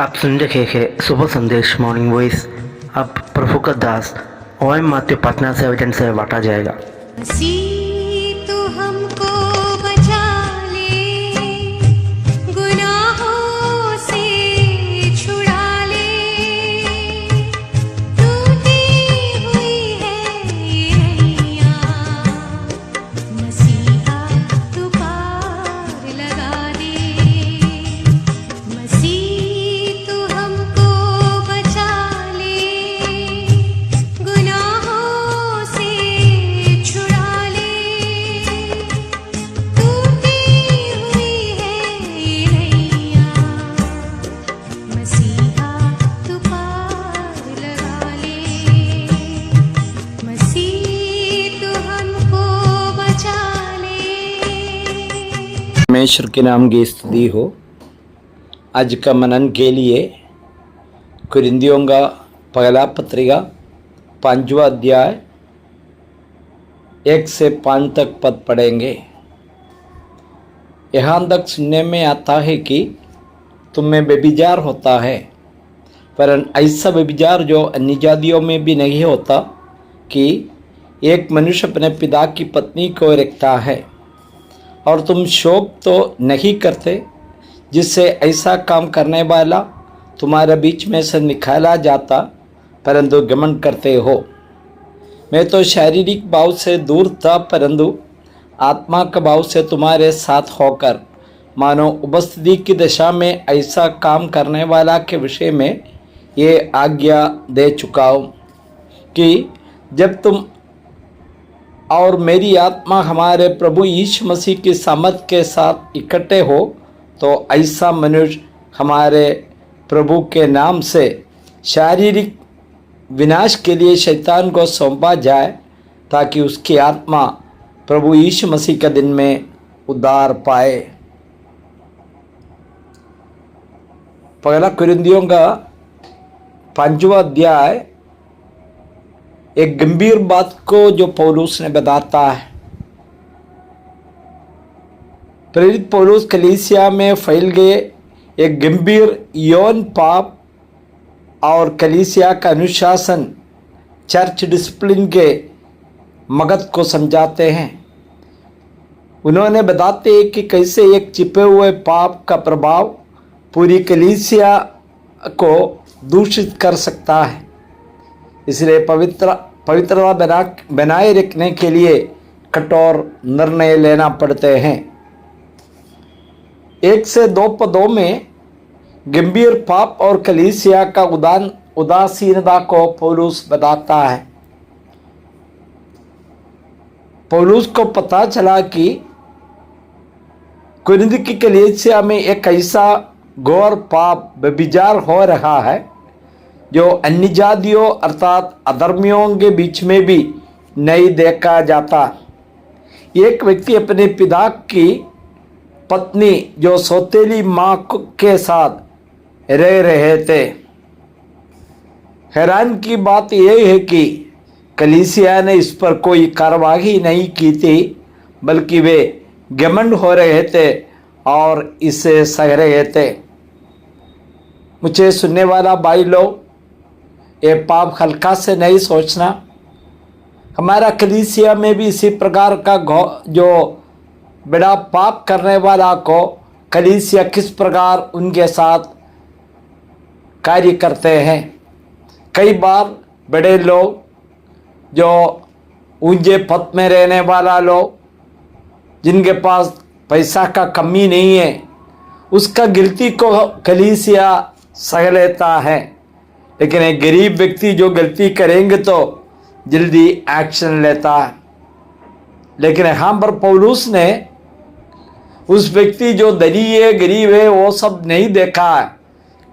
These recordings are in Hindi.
आप सुन रहे हैं सुबह संदेश मॉर्निंग वॉइस। अब प्रभु का दास ओएम मात्यु पटना से वचन से बांटा जाएगा। मसीह तू हमको बचा ले, गुनाहों से छुड़ा ले, टूटी हुई है ये नैया, मसीहा तू पार लगा दे। मसीह तू हमको बचा ले, गुनाहों से छुड़ा ले, टूटी हुई है ये नैया, मसीहा तू पार लगा ले। मसीह तू हमको बचा ले। परमेश्वर के नाम की स्तुति हो। आज का मनन के लिए कुरिन्थियों का पहला पत्रिका 5वां अध्याय 1 से 5 तक पद पढ़ेंगे। यहाँ तक सुनने में आता है कि तुम में व्यभिचार होता है, पर ऐसा व्यभिचार जो अन्य जातियों में भी नहीं होता कि एक मनुष्य अपने पिता की पत्नी को रखता है। और तुम शोक तो नहीं करते, जिससे ऐसा काम करने वाला तुम्हारे बीच में से निकाला जाता, परंतु घमंड करते हो। मैं तो शारीरिक भाव से दूर था, परंतु आत्मा का भाव से तुम्हारे साथ होकर मानो उपस्थिति की दशा में ऐसा काम करने वाला के विषय में ये आज्ञा दे चुका हूँ कि जब तुम और मेरी आत्मा हमारे प्रभु यीशु मसीह की सामर्थ के साथ इकट्ठे हो, तो ऐसा मनुष्य हमारे प्रभु के नाम से शारीरिक विनाश के लिए शैतान को सौंपा जाए, ताकि उसकी आत्मा प्रभु यीशु मसीह के दिन में उद्धार पाए। पहला कुरिन्थियों का 5वां अध्याय एक गंभीर बात को जो पौलुस ने बताता है। प्रेरित पौलुस कलीसिया में फैल गए एक गंभीर यौन पाप और कलीसिया का अनुशासन, चर्च डिसिप्लिन के मगध को समझाते हैं। उन्होंने बताते हैं कि कैसे एक छिपे हुए पाप का प्रभाव पूरी कलीसिया को दूषित कर सकता है। इसलिए पवित्रता बनाए रखने के लिए कठोर निर्णय लेना पड़ते हैं। 1 से 2 पदों में गंभीर पाप और कलीसिया का उदासीनता को पौलुस बताता है। पौलुस को पता चला कि कुरिन्थ की कलीसिया में एक ऐसा घोर पाप व्यभिचार हो रहा है जो अन्य जातियों अर्थात अधर्मियों के बीच में भी नहीं देखा जाता। एक व्यक्ति अपने पिता की पत्नी जो सौतेली माँ के साथ रह रहे थे। हैरान की बात यह है कि कलीसिया ने इस पर कोई कार्रवाई नहीं की थी, बल्कि वे घमंड हो रहे थे और इसे सह रहे थे। मुझे सुनने वाला भाई लोग, ये पाप हल्का से नहीं सोचना। हमारा कलीसिया में भी इसी प्रकार का जो बड़ा पाप करने वाला को कलीसिया किस प्रकार उनके साथ कार्य करते हैं। कई बार बड़े लोग जो ऊंचे पद में रहने वाला लोग, जिनके पास पैसा का कमी नहीं है, उसका गिल्टी को कलीसिया सह लेता है। लेकिन एक गरीब व्यक्ति जो गलती करेंगे तो जल्दी एक्शन लेता है। लेकिन यहाँ पर पौलुस ने उस व्यक्ति जो धनी है, गरीब है, वो सब नहीं देखा है।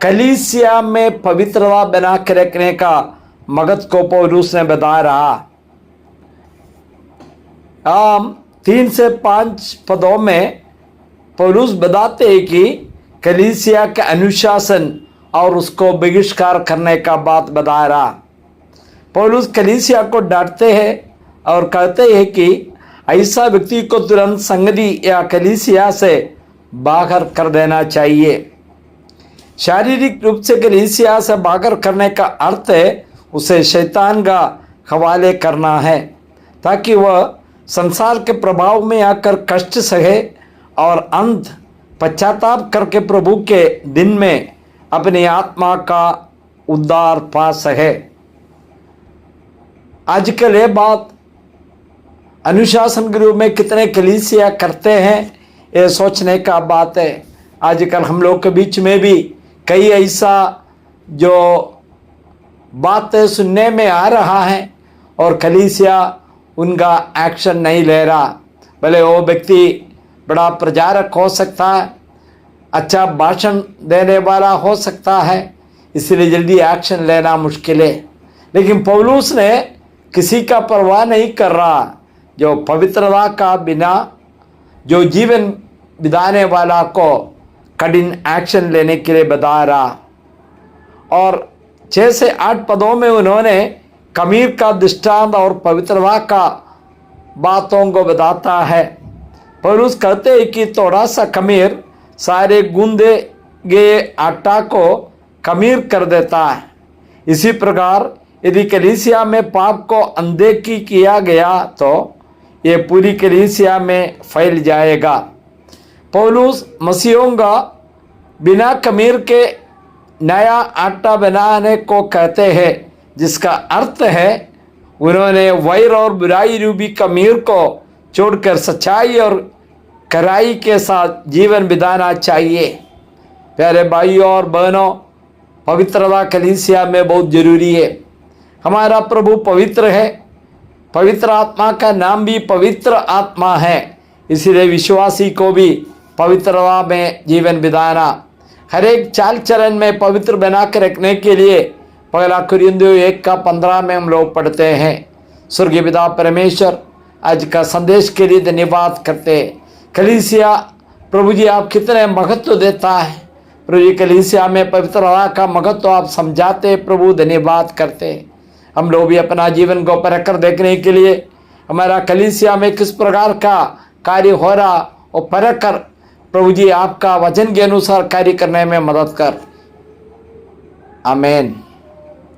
कलीसिया में पवित्रता बना के रखने का मगध को पौलुस ने बता रहा। 3 से 5 पदों में पौलुस बताते हैं कि कलीसिया के अनुशासन और उसको बहिष्कार करने का बात बता रहा। पौलुस कलीसिया को डांटते हैं और कहते हैं कि ऐसा व्यक्ति को तुरंत संगति या कलीसिया से बाहर कर देना चाहिए। शारीरिक रूप से कलीसिया से बाहर करने का अर्थ है उसे शैतान का हवाले करना है, ताकि वह संसार के प्रभाव में आकर कष्ट सहे और अंत पश्चाताप करके प्रभु के दिन में अपनी आत्मा का उद्धार पा सके। आजकल ये बात अनुशासन के रूप में कितने कलीसिया करते हैं, ये सोचने का बात है। आजकल हम लोग के बीच में भी कई ऐसा जो बातें सुनने में आ रहा है और कलीसिया उनका एक्शन नहीं ले रहा। भले वो व्यक्ति बड़ा प्रचारक हो सकता है, अच्छा भाषण देने वाला हो सकता है, इसलिए जल्दी एक्शन लेना मुश्किल है। लेकिन पौलुस ने किसी का परवाह नहीं कर रहा, जो पवित्रता का बिना जो जीवन बिताने वाला को कठिन एक्शन लेने के लिए बता रहा। और 6 से 8 पदों में उन्होंने खमीर का दृष्टांत और पवित्रता का बातों को बताता है। पौलुस कहते हैं कि थोड़ा सा खमीर सारे गूंदे गए आटा को खमीर कर देता है। इसी प्रकार यदि कलीसिया में पाप को अनदेखी किया गया तो ये पूरी कलीसिया में फैल जाएगा। पौलुस मसीहों का बिना खमीर के नया आटा बनाने को कहते हैं, जिसका अर्थ है उन्होंने वैर और बुराई रूपी खमीर को छोड़कर सच्चाई और कड़ाई के साथ जीवन बिताना चाहिए। प्यारे भाइयों और बहनों, पवित्रता कलीसिया में बहुत जरूरी है। हमारा प्रभु पवित्र है, पवित्र आत्मा का नाम भी पवित्र आत्मा है, इसलिए विश्वासी को भी पवित्रता में जीवन बिताना, हर एक चाल चलन में पवित्र बना के रखने के लिए पहला कुरिन्थियों 1:15 में हम लोग पढ़ते हैं। स्वर्गीय पिता परमेश्वर, आज का संदेश के लिए धन्यवाद करते हैं। कलीसिया प्रभु जी आप कितने महत्व देता है, प्रभु जी कलीसिया में पवित्रता का महत्व आप समझाते हैं, प्रभु धन्यवाद करते हैं। हम लोग भी अपना जीवन को परख कर देखने के लिए हमारा कलीसिया में किस प्रकार का कार्य हो रहा और परख कर प्रभु जी आपका वचन के अनुसार कार्य करने में मदद कर। आमीन।